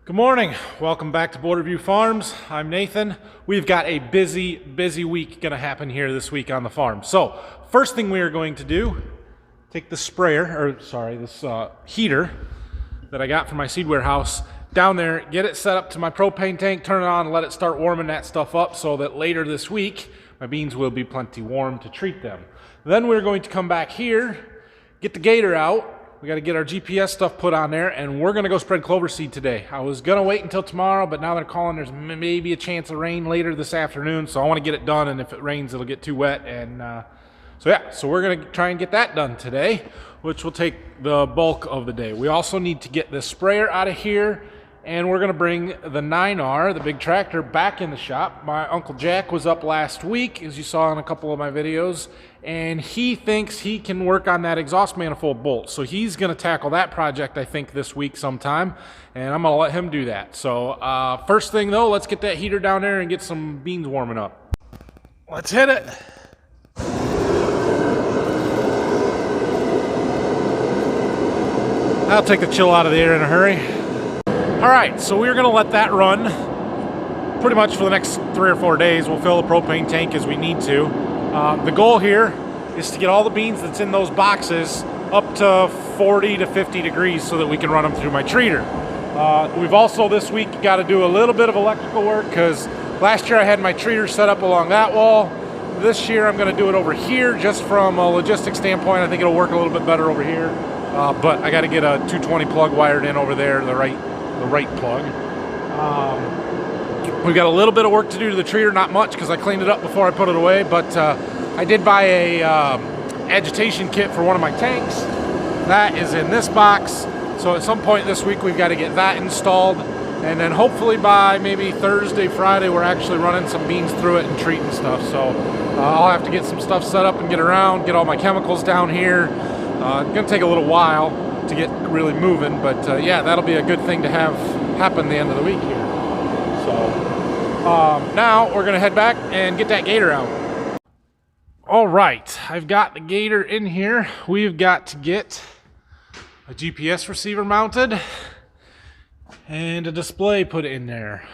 Good morning. Welcome back to Border View Farms. I'm Nathan. We've got a busy week going to happen here this week on the farm. So first thing we are going to do, take the this heater that I got from my seed warehouse down there, get it set up to my propane tank, turn it on, and let it start warming that stuff up so that later this week my beans will be plenty warm to treat them. Then we're going to come back here, get the gator out. We got to get our GPS stuff put on there, and we're going to go spread clover seed today. I was going to wait until tomorrow, but now they're calling there's maybe a chance of rain later this afternoon, so I want to get it done, and if it rains, it'll get too wet. And so we're going to try and get that done today, which will take the bulk of the day. We also need to get the sprayer out of here, and we're going to bring the 9R, the big tractor, back in the shop. My Uncle Jack was up last week, as you saw in a couple of my videos, and he thinks he can work on that exhaust manifold bolt. So he's going to tackle that project, I think, this week sometime, and I'm going to let him do that. So first thing, though, let's get that heater down there and get some beans warming up. Let's hit it. I'll take the chill out of the air in a hurry. All right, so we're going to let that run pretty much for the next 3 or 4 days. We'll fill the propane tank as we need to. The goal here is to get all the beans that's in those boxes up to 40 to 50 degrees so that we can run them through my treater. We've also this week got to do a little bit of electrical work because last year I had my treater set up along that wall. This year I'm going to do it over here just from a logistics standpoint. I think it'll work a little bit better over here. But I got to get a 220 plug wired in over there, the right plug. We've got a little bit of work to do to the treater, not much because I cleaned it up before I put it away, but I did buy a agitation kit for one of my tanks. That is in this box, so at some point this week we've got to get that installed, and then hopefully by maybe Thursday, Friday, we're actually running some beans through it and treating stuff. So I'll have to get some stuff set up and get around, get all my chemicals down here. It's going to take a little while to get really moving, but yeah, that'll be a good thing to have happen the end of the week here. So now we're going to head back and get that gator out. All right, I've got the gator in here. We've got to get a GPS receiver mounted and a display put in there.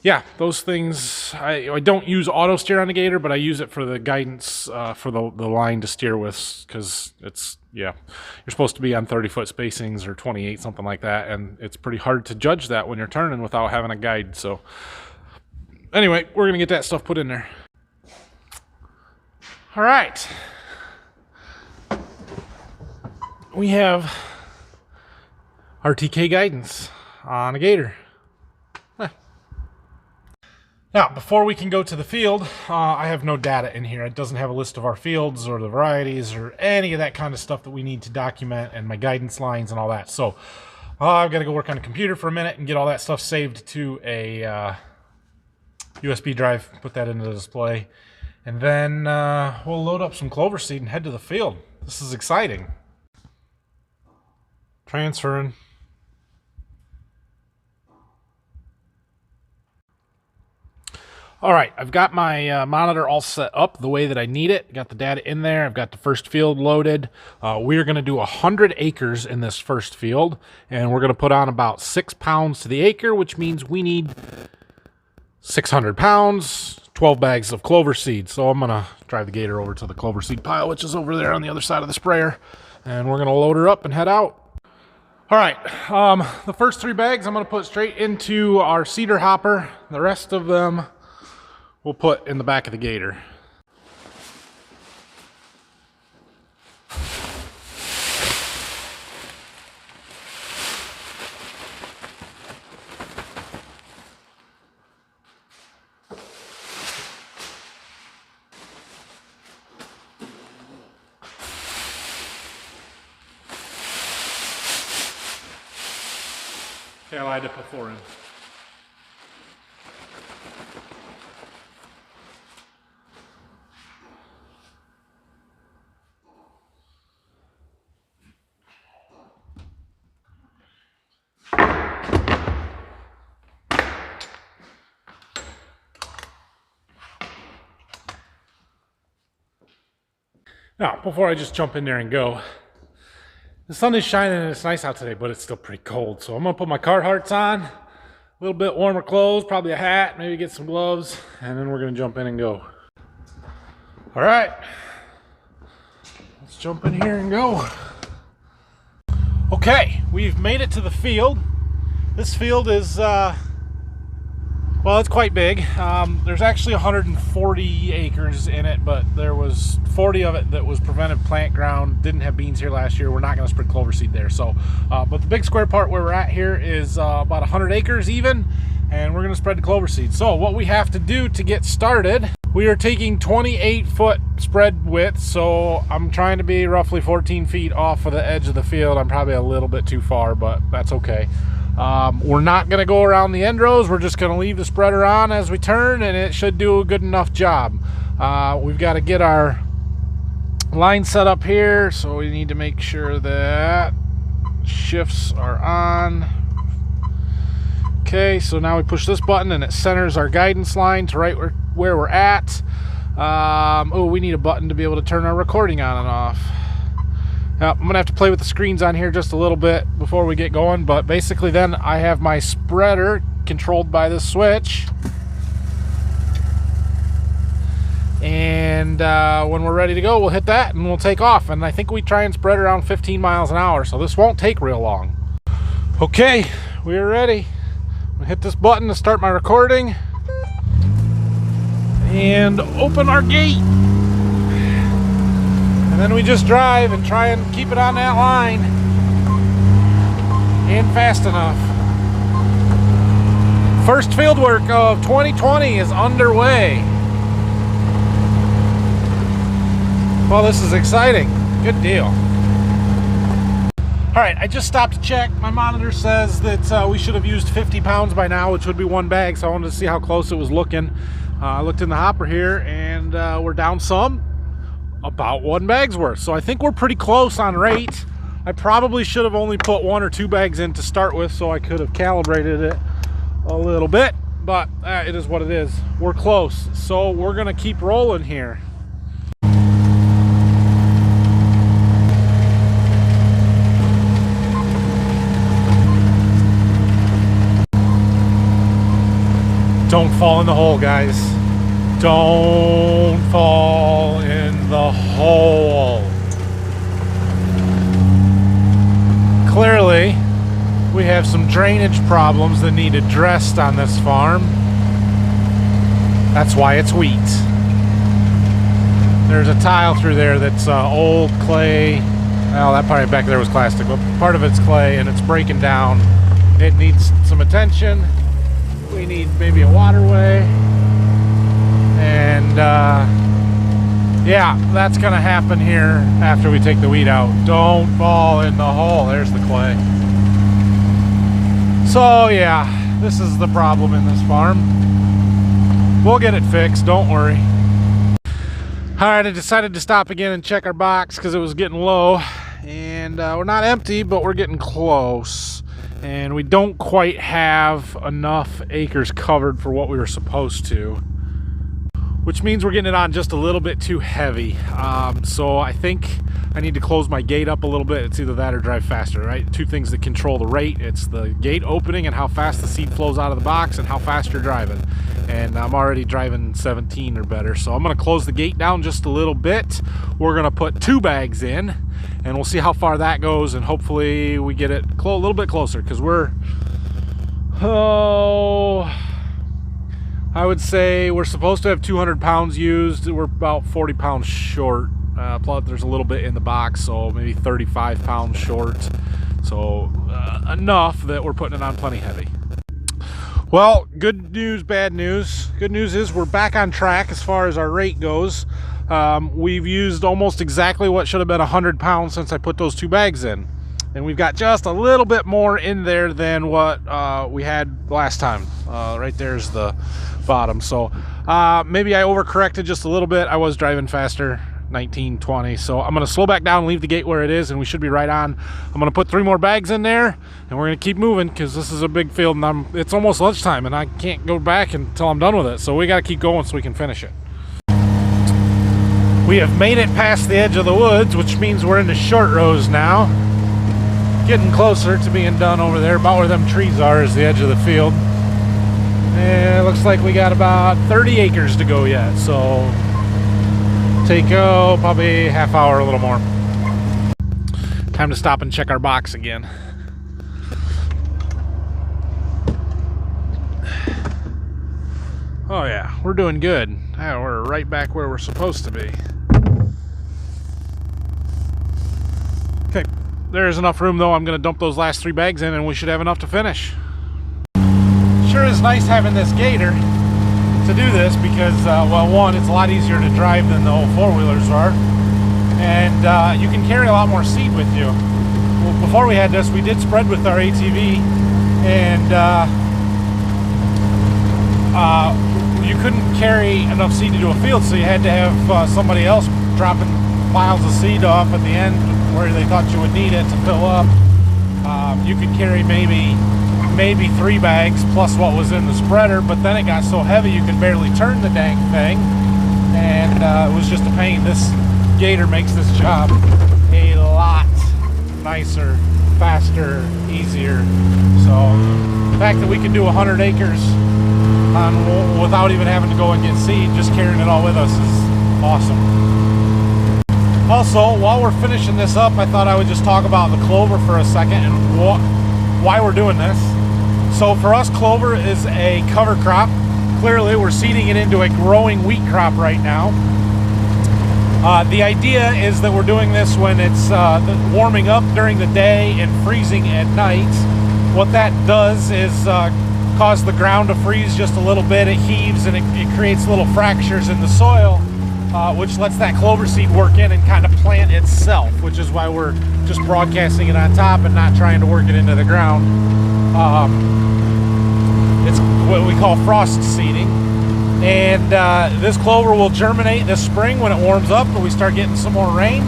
Yeah, those things, I don't use auto steer on the gator, but I use it for the guidance for the line to steer with, because it's, yeah, you're supposed to be on 30-foot spacings or 28, something like that, and it's pretty hard to judge that when you're turning without having a guide. So anyway, we're going to get that stuff put in there. All right. We have RTK guidance on a gator. Now, before we can go to the field, I have no data in here. It doesn't have a list of our fields or the varieties or any of that kind of stuff that we need to document, and my guidance lines and all that. So I've got to go work on a computer for a minute and get all that stuff saved to a USB drive, put that into the display, and then we'll load up some clover seed and head to the field. This is exciting. Transferring. All right, I've got my monitor all set up the way that I need it. Got the data in there. I've got the first field loaded. We're going to do 100 acres in this first field, and we're going to put on about 6 pounds to the acre, which means we need 600 pounds, 12 bags of clover seed. So I'm going to drive the gator over to the clover seed pile, which is over there on the other side of the sprayer, and we're going to load her up and head out. All right, the first 3 bags I'm going to put straight into our cedar hopper. The rest of them we'll put in the back of the gator. Okay, I lied to put 4 in. Now, before I just jump in there and go, The sun is shining and it's nice out today, but it's still pretty cold. So I'm gonna put my Carhartts on, a little bit warmer clothes, probably a hat, maybe get some gloves, and then we're gonna jump in and go. All right, let's jump in here and go. Okay, we've made it to the field. This field is, well, it's quite big. There's actually 140 acres in it, but there was 40 of it that was prevented plant ground. Didn't have beans here last year. We're not going to spread clover seed there. So, but the big square part where we're at here is about 100 acres even, and we're going to spread the clover seed. So what we have to do to get started, we are taking 28-foot spread width. So I'm trying to be roughly 14 feet off of the edge of the field. I'm probably a little bit too far, but that's okay. We're not going to go around the end rows. We're just going to leave the spreader on as we turn, and it should do a good enough job. We've got to get our line set up here, so we need to make sure that shifts are on. Okay, so now we push this button and it centers our guidance line to right where we're at. Oh, we need a button to be able to turn our recording on and off. Now, I'm gonna have to play with the screens on here just a little bit before we get going, but basically then I have my spreader controlled by this switch. And when we're ready to go, we'll hit that and we'll take off. And I think we try and spread around 15 miles an hour, so this won't take real long. Okay, we are ready. I'm gonna hit this button to start my recording and open our gate. And then we just drive and try and keep it on that line and fast enough. First field work of 2020 is underway. Well, this is exciting. Good deal. All right, I just stopped to check. My monitor says that we should have used 50 pounds by now, which would be one bag, so I wanted to see how close it was looking. I looked in the hopper here, and we're down some. About one bag's worth, so I think we're pretty close on rate. I probably should have only put 1 or 2 bags in to start with, so I could have calibrated it a little bit, but it is what it is. We're close, so we're gonna keep rolling here. Don't fall in the hole, guys. Don't fall in the hole. Clearly, we have some drainage problems that need addressed on this farm. That's why it's wheat. There's a tile through there that's old clay. Well, that part back there was plastic, but part of it's clay and it's breaking down. It needs some attention. We need maybe a waterway. And yeah, that's gonna happen here after we take the weed out. Don't fall in the hole. There's the clay. So yeah, this is the problem in this farm. We'll get it fixed, don't worry. Alright, I decided to stop again and check our box because it was getting low. And we're not empty, but we're getting close. And we don't quite have enough acres covered for what we were supposed to, which means we're getting it on just a little bit too heavy. So I think I need to close my gate up a little bit. It's either that or drive faster, right? Two things that control the rate. It's the gate opening and how fast the seed flows out of the box and how fast you're driving. And I'm already driving 17 or better. So I'm gonna close the gate down just a little bit. We're gonna put 2 bags in and we'll see how far that goes, and hopefully we get it a little bit closer, because we're, I would say we're supposed to have 200 pounds used. We're about 40 pounds short. Plus there's a little bit in the box, so maybe 35 pounds short. So enough that we're putting it on plenty heavy. Well, good news, bad news. Good news is we're back on track as far as our rate goes. We've used almost exactly what should have been 100 pounds since I put those 2 bags in. And we've got just a little bit more in there than what we had last time. Right there's the bottom. So maybe I overcorrected just a little bit. I was driving faster, 19, 20. So I'm going to slow back down and leave the gate where it is, and we should be right on. I'm going to put 3 more bags in there, and we're going to keep moving because this is a big field, and it's almost lunchtime, and I can't go back until I'm done with it. So we got to keep going so we can finish it. We have made it past the edge of the woods, which means we're into short rows now. Getting closer to being done over there. About where them trees are is the edge of the field. And it looks like we got about 30 acres to go yet. So take probably half hour, a little more. Time to stop and check our box again. Oh yeah, we're doing good. Yeah, we're right back where we're supposed to be. Okay, there's enough room though. I'm gonna dump those last 3 bags in and we should have enough to finish. Sure is nice having this gator to do this because, well, one, it's a lot easier to drive than the old 4-wheelers are. And you can carry a lot more seed with you. Well, before we had this, we did spread with our ATV, and you couldn't carry enough seed to do a field, so you had to have somebody else dropping piles of seed off at the end where they thought you would need it to fill up. You could carry maybe 3 bags plus what was in the spreader, but then it got so heavy you could barely turn the dang thing, and it was just a pain. This gator makes this job a lot nicer, faster, easier. So the fact that we can do 100 acres without even having to go and get seed, just carrying it all with us is awesome. Also, while we're finishing this up, I thought I would just talk about the clover for a second and why we're doing this. So for us, clover is a cover crop. Clearly, we're seeding it into a growing wheat crop right now. The idea is that we're doing this when it's warming up during the day and freezing at night. What that does is cause the ground to freeze just a little bit. It heaves and it creates little fractures in the soil, which lets that clover seed work in and kind of plant itself, which is why we're just broadcasting it on top and not trying to work it into the ground. It's what we call frost seeding. And this clover will germinate this spring when it warms up and we start getting some more rain.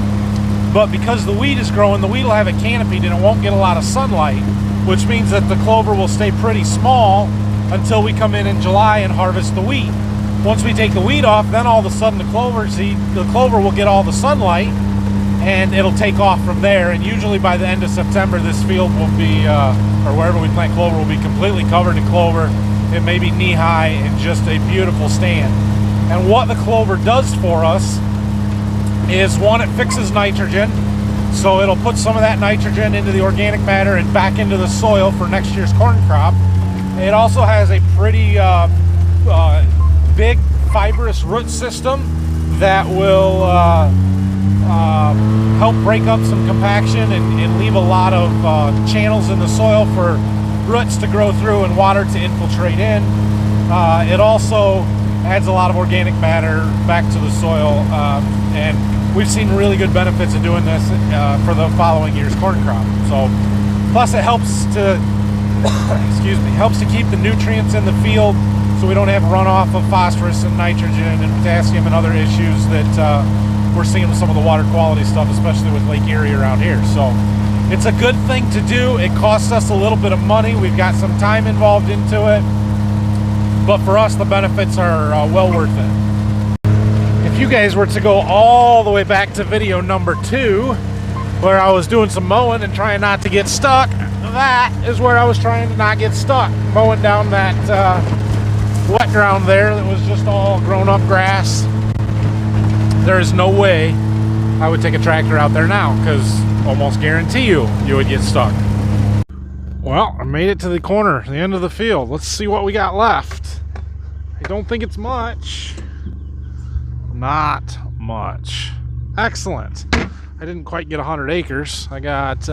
But because the wheat is growing, the wheat will have it canopied and it won't get a lot of sunlight, which means that the clover will stay pretty small until we come in July and harvest the wheat. Once we take the wheat off, then all of a sudden the clover will get all the sunlight and it'll take off from there. And usually by the end of September, this field will be, or wherever we plant clover, will be completely covered in clover. It may be knee-high and just a beautiful stand. And what the clover does for us is, one, it fixes nitrogen. So it'll put some of that nitrogen into the organic matter and back into the soil for next year's corn crop. It also has a pretty big fibrous root system that will help break up some compaction and leave a lot of channels in the soil for roots to grow through and water to infiltrate in. It also adds a lot of organic matter back to the soil, and we've seen really good benefits of doing this for the following year's corn crop. So, plus it helps to excuse me, helps to keep the nutrients in the field so we don't have runoff of phosphorus and nitrogen and potassium and other issues that we're seeing with some of the water quality stuff, especially with Lake Erie around here. So it's a good thing to do. It costs us a little bit of money. We've got some time involved into it, but for us the benefits are well worth it. If you guys were to go all the way back to video number 2, where I was doing some mowing and trying not to get stuck, that is where I was trying to not get stuck, mowing down that wet ground there that was just all grown up grass. There is no way I would take a tractor out there now, because almost guarantee you would get stuck. Well, I made it to the corner, the end of the field. Let's see what we got left. I don't think it's much. Not much. Excellent. I didn't quite get 100 acres. I got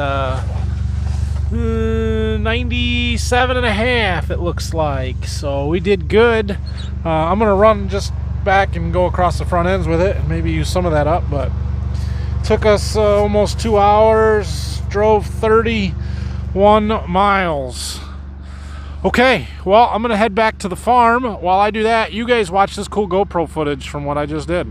97 and a half, it looks like. So we did good. I'm gonna run just back and go across the front ends with it and maybe use some of that up, but it took us almost 2 hours, drove 31 miles. Okay, well, I'm gonna head back to the farm. While I do that, you guys watch this cool GoPro footage from what I just did.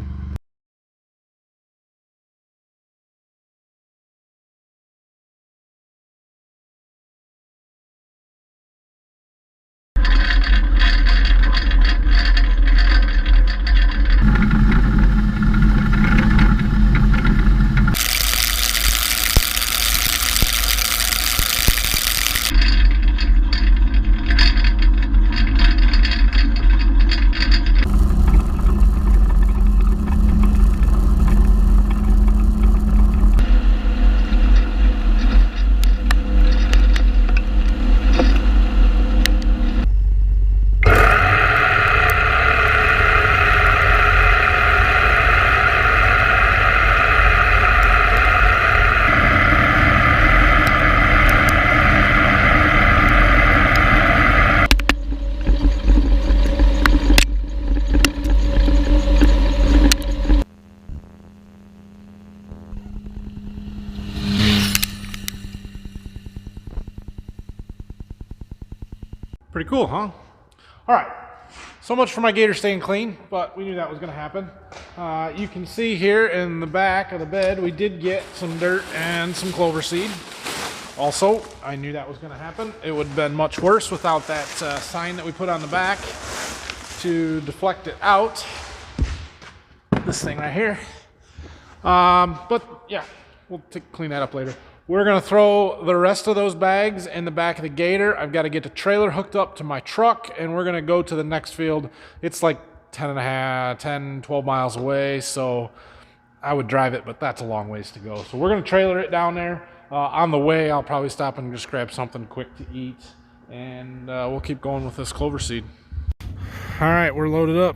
Pretty cool, huh? All right, so much for my gator staying clean, but we knew that was gonna happen. You can see here in the back of the bed, we did get some dirt and some clover seed. Also, I knew that was gonna happen. It would have been much worse without that sign that we put on the back to deflect it out. This thing right here. But yeah, we'll clean that up later. We're gonna throw the rest of those bags in the back of the gator. I've got to get the trailer hooked up to my truck, and we're gonna go to the next field. It's like 12 miles away, so I would drive it, but that's a long ways to go. So we're gonna trailer it down there. On the way, I'll probably stop and just grab something quick to eat, and we'll keep going with this clover seed. All right, we're loaded up,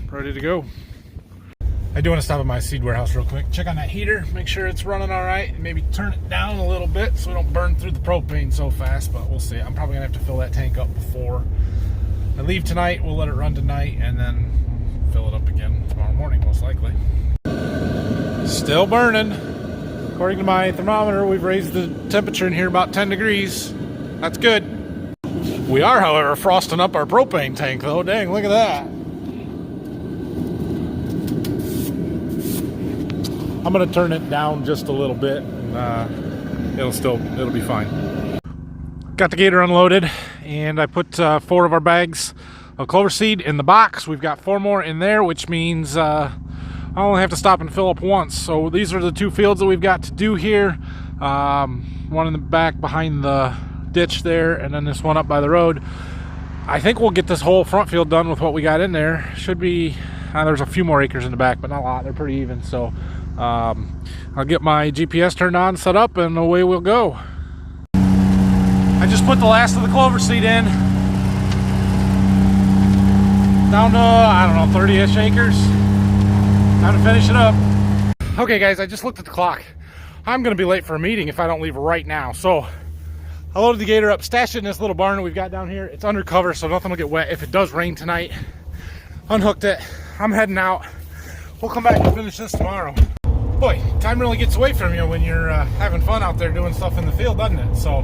ready to go. I do want to stop at my seed warehouse real quick, check on that heater, make sure it's running all right, and maybe turn it down a little bit so we don't burn through the propane so fast, but we'll see. I'm probably gonna have to fill that tank up before I leave tonight. We'll let it run tonight and then fill it up again tomorrow morning, most likely. Still burning. According to my thermometer, we've raised the temperature in here about 10 degrees. That's good. We are, however, frosting up our propane tank though. Dang, look at that. I'm gonna turn it down just a little bit, and it'll be fine. Got the gator unloaded, and I put 4 of our bags of clover seed in the box. We've got 4 more in there, which means I only have to stop and fill up once. So these are the 2 fields that we've got to do here. One in the back behind the ditch there, and then this one up by the road. I think we'll get this whole front field done with what we got in there. Should be, there's a few more acres in the back, but not a lot. They're pretty even, so I'll get my GPS turned on, set up, and away we'll go. I just put the last of the clover seed in. Down to, I don't know, 30-ish acres. Time to finish it up. Okay guys, I just looked at the clock. I'm gonna be late for a meeting if I don't leave right now. So I loaded the gator up, stashed it in this little barn that we've got down here. It's undercover, so nothing will get wet if it does rain tonight. Unhooked it. I'm heading out. We'll come back and finish this tomorrow. Boy, time really gets away from you when you're having fun out there doing stuff in the field, doesn't it? So,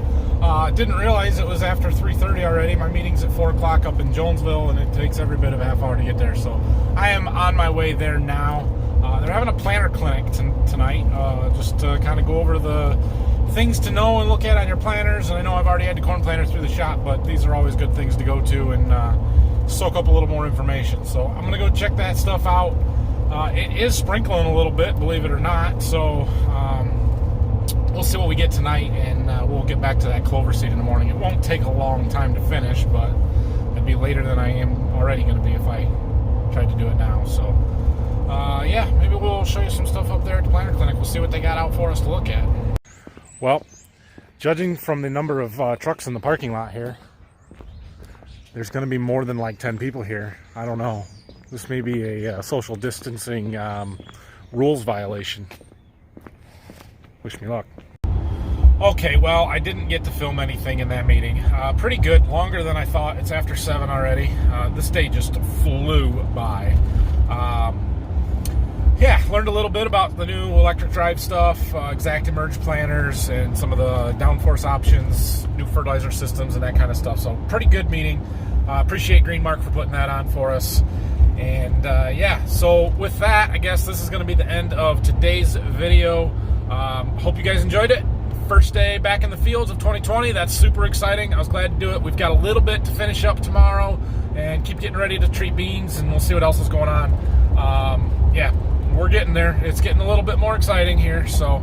didn't realize it was after 3:30 already. My meeting's at 4 o'clock up in Jonesville, and it takes every bit of a half hour to get there. So, I am on my way there now. They're having a planter clinic tonight, just to kind of go over the things to know and look at on your planters. And I know I've already had the corn planter through the shop, but these are always good things to go to and soak up a little more information. So, I'm going to go check that stuff out. It is sprinkling a little bit, believe it or not, so we'll see what we get tonight, and we'll get back to that clover seed in the morning. It won't take a long time to finish, but it'd be later than I am already going to be if I tried to do it now. So yeah, maybe we'll show you some stuff up there at the planter clinic. We'll see what they got out for us to look at. Well, judging from the number of trucks in the parking lot here, there's going to be more than like 10 people here. I don't know. This may be a social distancing rules violation. Wish me luck. Okay, well, I didn't get to film anything in that meeting. Pretty good, longer than I thought. It's after 7 already. This day just flew by. Yeah, learned a little bit about the new electric drive stuff, exact emerge planters, and some of the downforce options, new fertilizer systems, and that kind of stuff. So, pretty good meeting. Appreciate Greenmark for putting that on for us. And yeah, so with that, I guess this is going to be the end of today's video. Hope you guys enjoyed it. First day back in the fields of 2020. That's super exciting. I was glad to do it. We've got a little bit to finish up tomorrow and keep getting ready to treat beans, and we'll see what else is going on. Yeah, we're getting there. It's getting a little bit more exciting here. So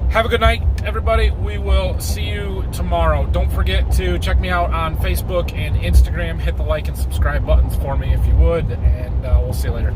have a good night, everybody. We will see you tomorrow. Don't forget to check me out on Facebook and Instagram. Hit the like and subscribe buttons for me if you would, and we'll see you later.